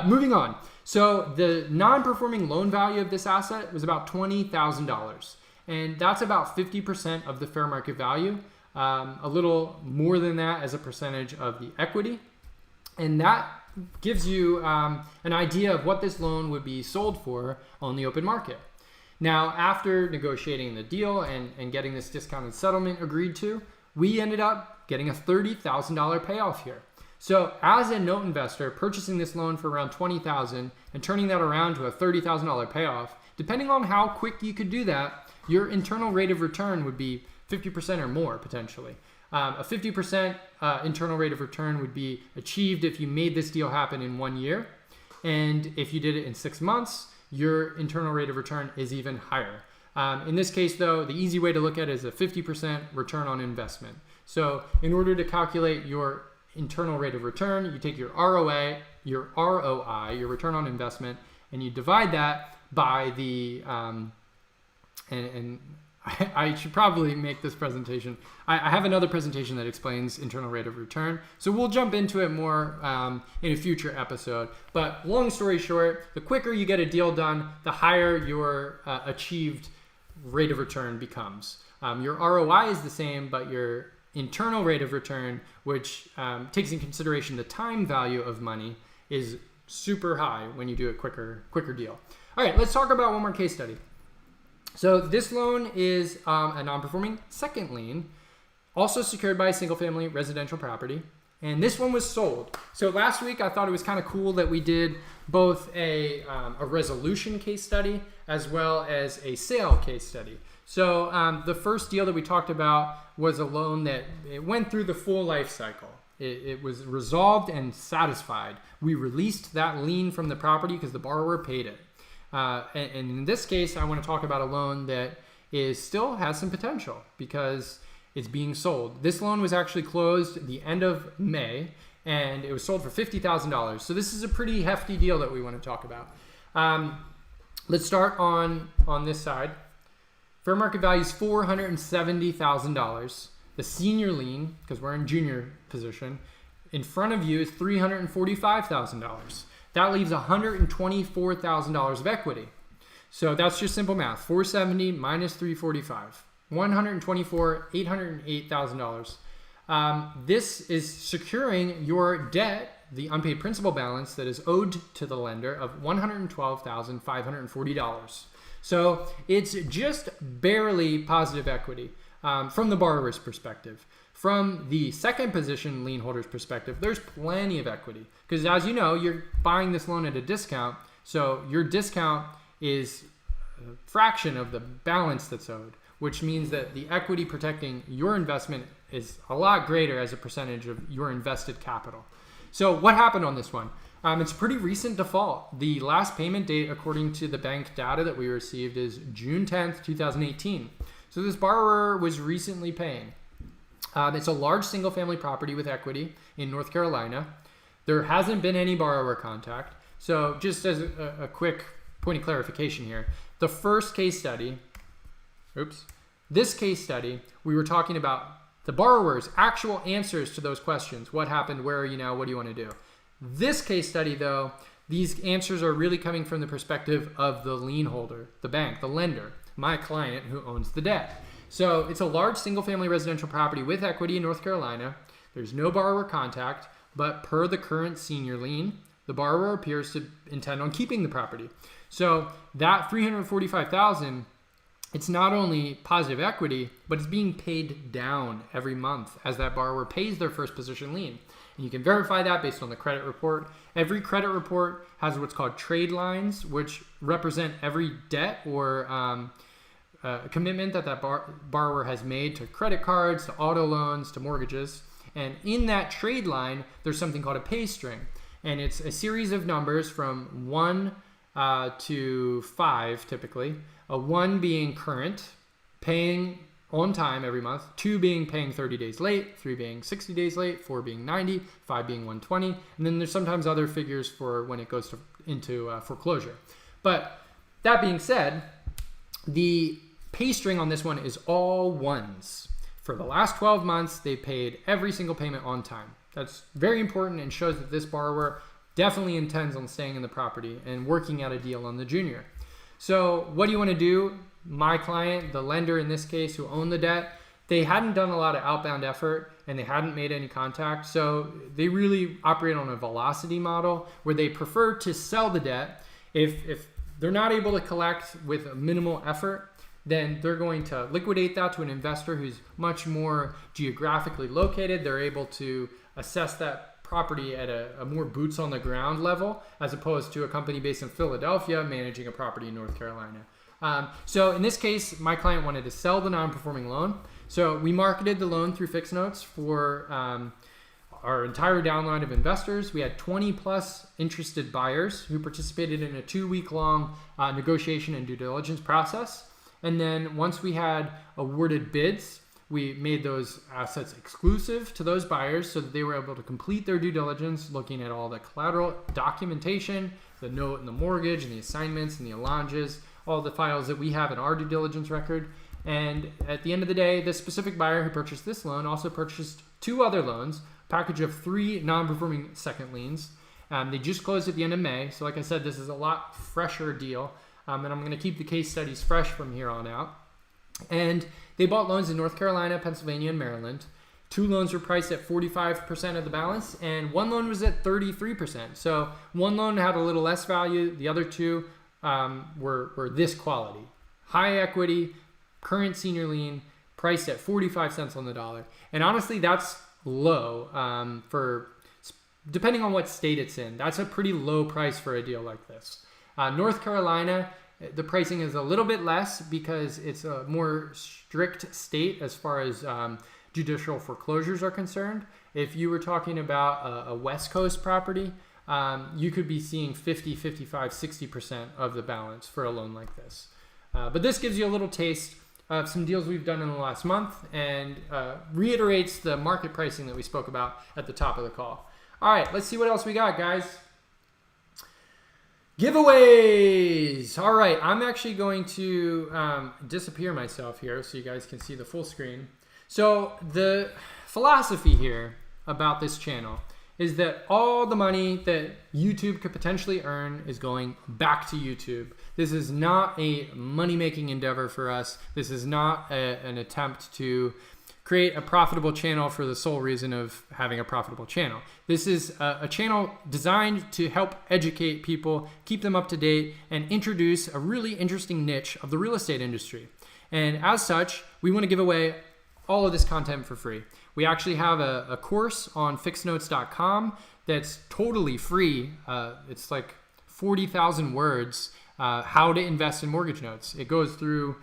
S1: Moving on. So the non-performing loan value of this asset was about $20,000. And that's about 50% of the fair market value. A little more than that as a percentage of the equity. And that gives you an idea of what this loan would be sold for on the open market. Now, after negotiating the deal and getting this discounted settlement agreed to, we ended up getting a $30,000 payoff here. So as a note investor, purchasing this loan for around $20,000 and turning that around to a $30,000 payoff, depending on how quick you could do that, your internal rate of return would be 50% or more potentially. A 50% internal rate of return would be achieved if you made this deal happen in 1 year. And if you did it in 6 months, your internal rate of return is even higher. In this case, though, the easy way to look at it is a 50% return on investment. So in order to calculate your internal rate of return, you take your ROI, your return on investment, and you divide that by the, I should probably make this presentation. I have another presentation that explains internal rate of return. So we'll jump into it more in a future episode. But long story short, the quicker you get a deal done, the higher your achieved rate of return becomes. Your ROI is the same, but your internal rate of return, which takes in consideration the time value of money, is super high when you do a quicker deal. All right, let's talk about one more case study. So this loan is a non-performing second lien, also secured by a single-family residential property, and this one was sold. So last week I thought it was kind of cool that we did both a resolution case study as well as a sale case study. So the first deal that we talked about was a loan that it went through the full life cycle. It was resolved and satisfied. We released that lien from the property because the borrower paid it. And in this case, I want to talk about a loan that still has some potential because it's being sold. This loan was actually closed at the end of May, and it was sold for $50,000. So this is a pretty hefty deal that we want to talk about. Let's start on this side. Fair market value is $470,000. The senior lien, because we're in junior position, in front of you is $345,000. That leaves $124,000 of equity. So that's just simple math. 470 minus 345. $808,000. This is securing your debt, the unpaid principal balance that is owed to the lender of $112,540. So it's just barely positive equity from the borrower's perspective. From the second position lien holder's perspective, there's plenty of equity because, as you know, you're buying this loan at a discount. So your discount is a fraction of the balance that's owed, which means that the equity protecting your investment is a lot greater as a percentage of your invested capital. So what happened on this one? It's a pretty recent default. The last payment date, according to the bank data that we received, is June 10th, 2018. So this borrower was recently paying. It's a large single-family property with equity in North Carolina. There hasn't been any borrower contact. So just as a quick point of clarification here, the first case study, this case study, we were talking about the borrower's actual answers to those questions. What happened? Where are you now? What do you want to do? This case study, though, these answers are really coming from the perspective of the lien holder, the bank, the lender, my client who owns the debt. So it's a large single-family residential property with equity in North Carolina. There's no borrower contact, but per the current senior lien, the borrower appears to intend on keeping the property. So that $345,000, it's not only positive equity, but it's being paid down every month as that borrower pays their first position lien. And you can verify that based on the credit report. Every credit report has what's called trade lines, which represent every debt or commitment that borrower has made to credit cards, to auto loans, to mortgages. And in that trade line, there's something called a pay string. And it's a series of numbers from 1 to 5, typically. A 1 being current, paying on time every month, 2 being paying 30 days late, 3 being 60 days late, 4 being 90, 5 being 120. And then there's sometimes other figures for when it goes into foreclosure. But that being said, the pay string on this one is all ones. For the last 12 months, they paid every single payment on time. That's very important and shows that this borrower definitely intends on staying in the property and working out a deal on the junior. So what do you want to do? My client, the lender in this case who owned the debt, they hadn't done a lot of outbound effort and they hadn't made any contact. So they really operate on a velocity model where they prefer to sell the debt. If they're not able to collect with a minimal effort, then they're going to liquidate that to an investor who's much more geographically located. They're able to assess that property at a more boots on the ground level, as opposed to a company based in Philadelphia managing a property in North Carolina. So in this case, my client wanted to sell the non-performing loan. So we marketed the loan through FIXnotes for our entire downline of investors. We had 20 plus interested buyers who participated in a 2-week long negotiation and due diligence process. And then once we had awarded bids, we made those assets exclusive to those buyers so that they were able to complete their due diligence, looking at all the collateral documentation, the note and the mortgage and the assignments and the allonges, all the files that we have in our due diligence record. And at the end of the day, this specific buyer who purchased this loan also purchased 2 other loans, a package of 3 non-performing second liens. They just closed at the end of May. So like I said, this is a lot fresher deal. And I'm going to keep the case studies fresh from here on out. And they bought loans in North Carolina, Pennsylvania, and Maryland. 2 loans were priced at 45% of the balance, and 1 loan was at 33%. So 1 loan had a little less value. The other 2 were this quality. High equity, current senior lien, priced at 45 cents on the dollar. And honestly, that's low for, depending on what state it's in. That's a pretty low price for a deal like this. North Carolina, the pricing is a little bit less because it's a more strict state as far as judicial foreclosures are concerned. If you were talking about a West Coast property, you could be seeing 50, 55, 60% of the balance for a loan like this. But this gives you a little taste of some deals we've done in the last month and reiterates the market pricing that we spoke about at the top of the call. All right, let's see what else we got, guys. Giveaways. All right, I'm actually going to disappear myself here so you guys can see the full screen. So the philosophy here about this channel is that all the money that YouTube could potentially earn is going back to YouTube. This is not a money-making endeavor for us. This is not an attempt to create a profitable channel for the sole reason of having a profitable channel. This is a channel designed to help educate people, keep them up to date, and introduce a really interesting niche of the real estate industry. And as such, we want to give away all of this content for free. We actually have a course on FIXnotes.com that's totally free. It's like 40,000 words, how to invest in mortgage notes. It goes through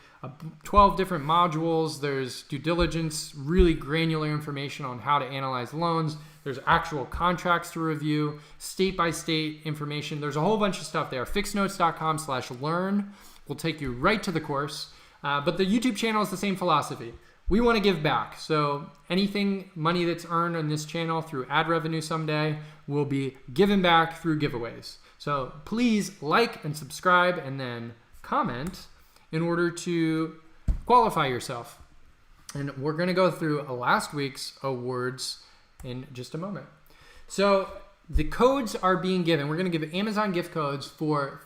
S1: 12 different modules. There's due diligence, really granular information on how to analyze loans. There's actual contracts to review, state-by-state information. There's a whole bunch of stuff there. FIXnotes.com/learn will take you right to the course. But the YouTube channel is the same philosophy. We want to give back. So anything, money that's earned on this channel through ad revenue someday will be given back through giveaways. So please like and subscribe and then comment in order to qualify yourself. And we're going to go through last week's awards in just a moment. So the codes are being given. We're going to give Amazon gift codes for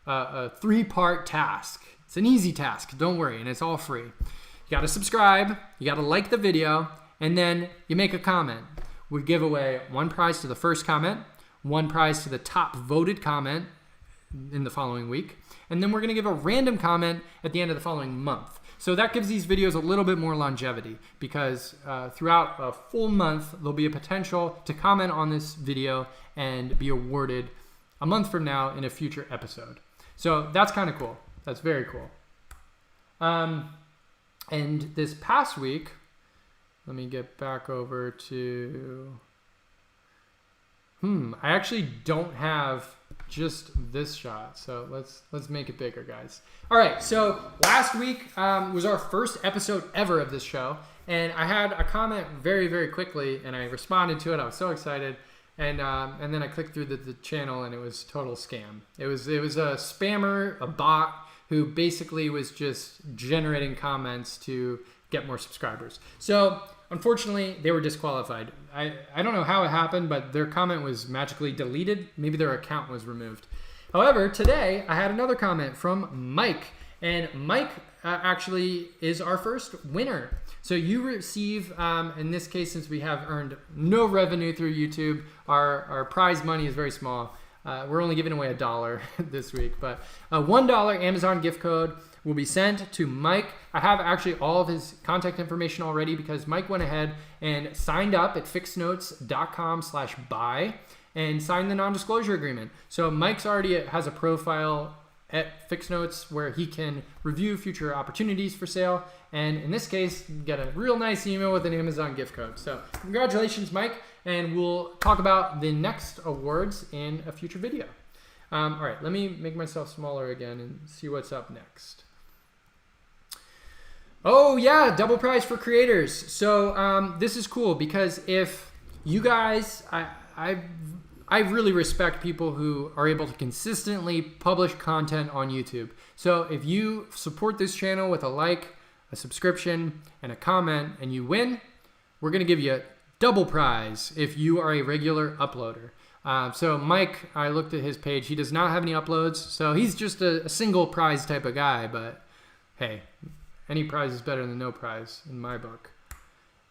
S1: a 3-part task. It's an easy task, don't worry, and it's all free. You got to subscribe, you got to like the video, and then you make a comment. We give away 1 prize to the first comment, one prize to the top voted comment in the following week. And then we're going to give a random comment at the end of the following month. So that gives these videos a little bit more longevity because throughout a full month, there'll be a potential to comment on this video and be awarded a month from now in a future episode. So that's kind of cool. That's very cool. And this past week, let me get back over to, I actually don't have just this shot. So let's make it bigger, guys. All right. So last week was our first episode ever of this show. And I had a comment very, very quickly and I responded to it. I was so excited. And then I clicked through the channel and it was total scam. It was a spammer, a bot who basically was just generating comments to get more subscribers. So unfortunately, they were disqualified. I don't know how it happened, but their comment was magically deleted. Maybe their account was removed. However, today I had another comment from Mike. And Mike actually is our first winner. So you receive, in this case, since we have earned no revenue through YouTube, our prize money is very small. We're only giving away $1 this week, but a $1 Amazon gift code will be sent to Mike. I have actually all of his contact information already because Mike went ahead and signed up at FIXnotes.com/buy and signed the non-disclosure agreement. So Mike's already has a profile at FIXnotes where he can review future opportunities for sale. And in this case, get a real nice email with an Amazon gift code. So congratulations, Mike. And we'll talk about the next awards in a future video. All right, let me make myself smaller again and see what's up next. Oh yeah, double prize for creators. So this is cool because if you guys, I really respect people who are able to consistently publish content on YouTube. So if you support this channel with a like, a subscription, and a comment, and you win, we're gonna give you a double prize if you are a regular uploader. So Mike, I looked at his page. He does not have any uploads, so he's just a single prize type of guy, but hey, any prize is better than no prize in my book.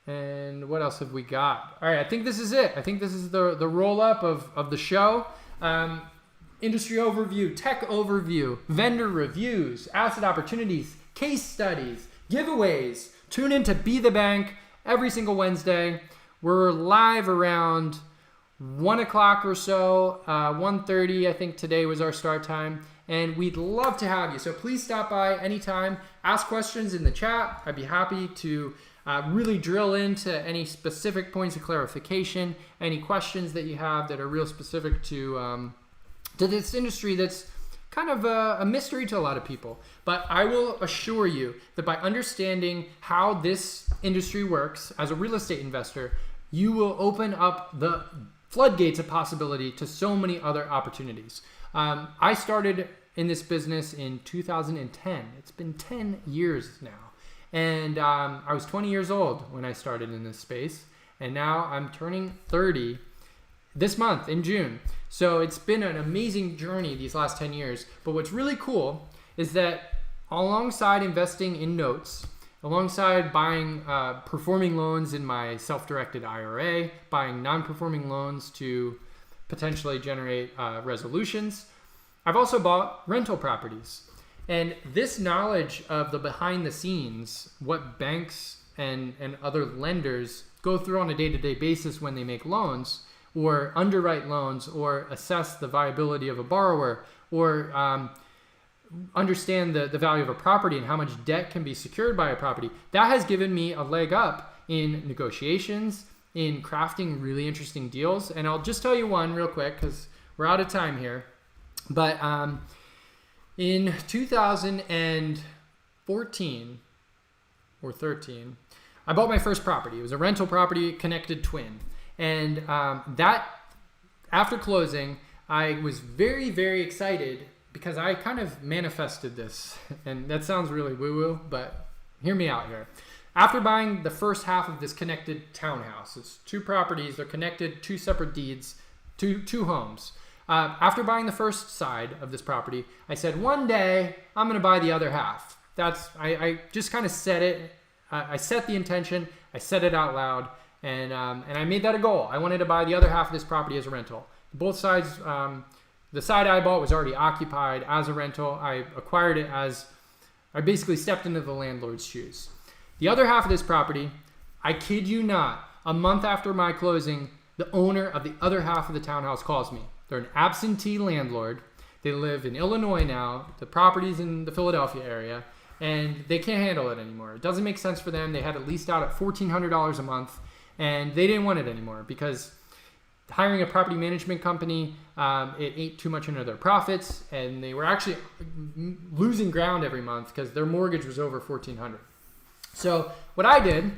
S1: And what else have we got? All right, I think this is it. I think this is the roll-up of the show. Industry overview, tech overview, vendor reviews, asset opportunities, case studies, giveaways. Tune in to Be the Bank every single Wednesday. We're live around 1 o'clock or so, 1:30, I think today was our start time. And we'd love to have you. So please stop by anytime. Ask questions in the chat. I'd be happy to really drill into any specific points of clarification, any questions that you have that are real specific to this industry that's kind of a mystery to a lot of people. But I will assure you that by understanding how this industry works as a real estate investor, you will open up the floodgates of possibility to so many other opportunities. I started in this business in 2010. It's been 10 years now. And I was 20 years old when I started in this space. And now I'm turning 30 this month in June. So it's been an amazing journey these last 10 years. But what's really cool is that alongside investing in notes, alongside buying performing loans in my self-directed IRA, buying non-performing loans to potentially generate resolutions, I've also bought rental properties. And this knowledge of the behind the scenes, what banks and other lenders go through on a day-to-day basis when they make loans or underwrite loans or assess the viability of a borrower or understand the value of a property and how much debt can be secured by a property, that has given me a leg up in negotiations, in crafting really interesting deals. And I'll just tell you one real quick because we're out of time here. But in 2014 or 13, I bought my first property. It was a rental property, connected twin. And that, after closing, I was very, very excited because I kind of manifested this. And that sounds really woo-woo, but hear me out here. After buying the first half of this connected townhouse, it's two properties, they're connected, two separate deeds, two homes. After buying the first side of this property, I said, one day I'm going to buy the other half. I just kind of said it. I set the intention. I said it out loud, and I made that a goal. I wanted to buy the other half of this property as a rental. both sides. The side I bought was already occupied as a rental. I acquired it as I basically stepped into the landlord's shoes. The other half of this property, I kid you not, a month after my closing, the owner of the other half of the townhouse calls me. They're an absentee landlord. They live in Illinois now. The property's in the Philadelphia area, and they can't handle it anymore. It doesn't make sense for them. They had it leased out at $1,400 a month, and they didn't want it anymore because hiring a property management company, it ate too much into their profits, and they were actually losing ground every month because their mortgage was over $1,400. So what I did,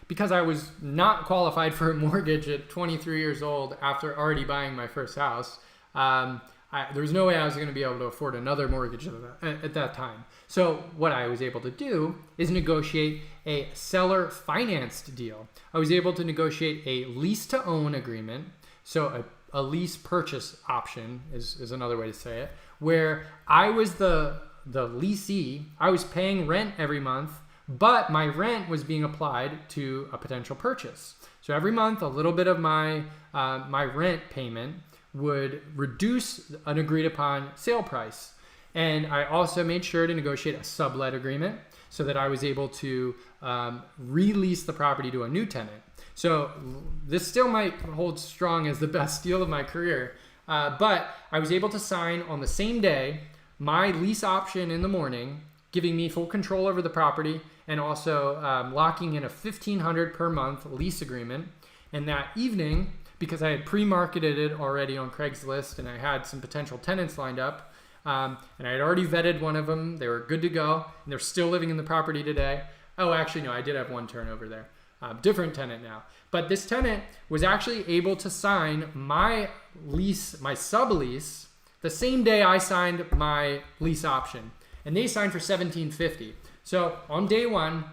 S1: because I was not qualified for a mortgage at 23 years old after already buying my first house, there was no way I was going to be able to afford another mortgage at that time. So what I was able to do is negotiate a seller financed deal. I was able to negotiate a lease to own agreement. So a lease purchase option is another way to say it, where I was the leasee. I was paying rent every month, but my rent was being applied to a potential purchase. So every month, a little bit of my rent payment would reduce an agreed upon sale price. And I also made sure to negotiate a sublet agreement so that I was able to release the property to a new tenant. So this still might hold strong as the best deal of my career, but I was able to sign on the same day my lease option in the morning, giving me full control over the property, and also locking in a $1,500 per month lease agreement. And that evening, because I had pre-marketed it already on Craigslist and I had some potential tenants lined up, and I had already vetted one of them, they were good to go, and they're still living in the property today. Oh, actually, no, I did have one turnover there. Different tenant now. But this tenant was actually able to sign my lease, my sublease, the same day I signed my lease option. And they signed for $1,750. So on day one,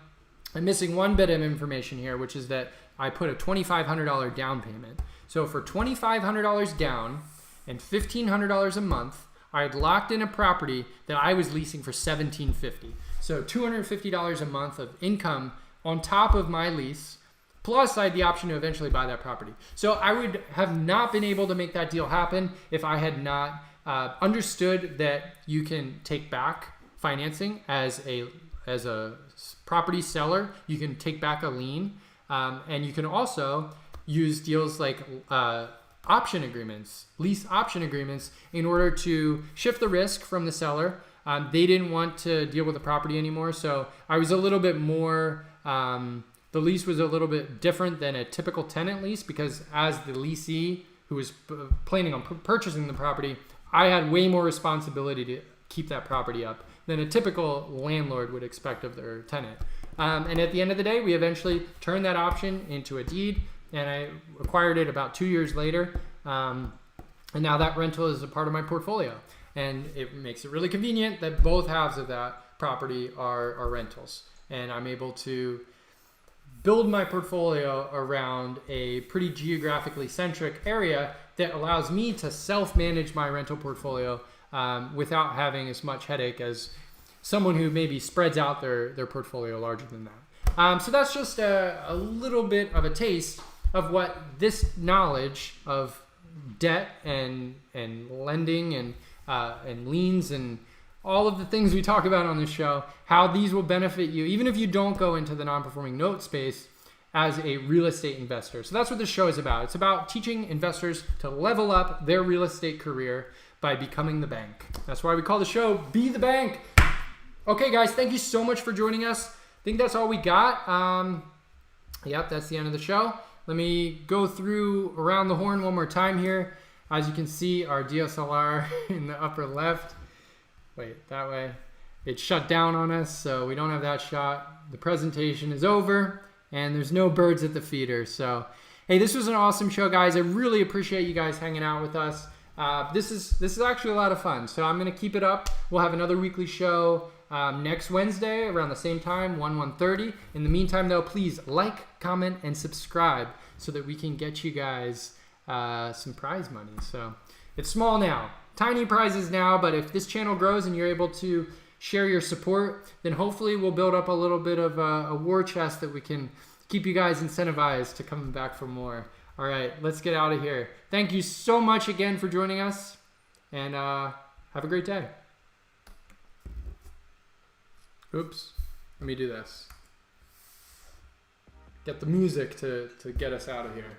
S1: I'm missing one bit of information here, which is that I put a $2,500 down payment. So for $2,500 down and $1,500 a month, I had locked in a property that I was leasing for $1,750. So $250 a month of income on top of my lease, plus I had the option to eventually buy that property. So I would have not been able to make that deal happen if I had not understood that you can take back financing as a property seller. You can take back a lien, and you can also use deals like option agreements, lease option agreements, in order to shift the risk from the seller. They didn't want to deal with the property anymore, so I was a little bit more, the lease was a little bit different than a typical tenant lease, because as the leasee who was planning on purchasing the property, I had way more responsibility to keep that property up than a typical landlord would expect of their tenant. And at the end of the day, we eventually turned that option into a deed, and I acquired it about 2 years later. And now that rental is a part of my portfolio. And it makes it really convenient that both halves of that property are rentals. And I'm able to build my portfolio around a pretty geographically centric area that allows me to self-manage my rental portfolio without having as much headache as someone who maybe spreads out their portfolio larger than that. So that's just a little bit of a taste of what this knowledge of debt and lending and liens and all of the things we talk about on this show, how these will benefit you, even if you don't go into the non-performing note space as a real estate investor. So that's what this show is about. It's about teaching investors to level up their real estate career by becoming the bank. That's why we call the show Be the Bank. Okay, guys, thank you so much for joining us. I think that's all we got. Yep, that's the end of the show. Let me go through around the horn one more time here. As you can see, our DSLR in the upper left. Wait, that way. It shut down on us, so we don't have that shot. The presentation is over, and there's no birds at the feeder. So, hey, this was an awesome show, guys. I really appreciate you guys hanging out with us. This is actually a lot of fun, so I'm going to keep it up. We'll have another weekly show next Wednesday around the same time, 1:30. In the meantime, though, please like, comment, and subscribe so that we can get you guys some prize money. So it's small now, tiny prizes now, but if this channel grows and you're able to share your support, then hopefully we'll build up a little bit of a war chest that we can keep you guys incentivized to coming back for more. All right, let's get out of here. Thank you so much again for joining us, and have a great day. Oops, let me do this. Get the music to get us out of here.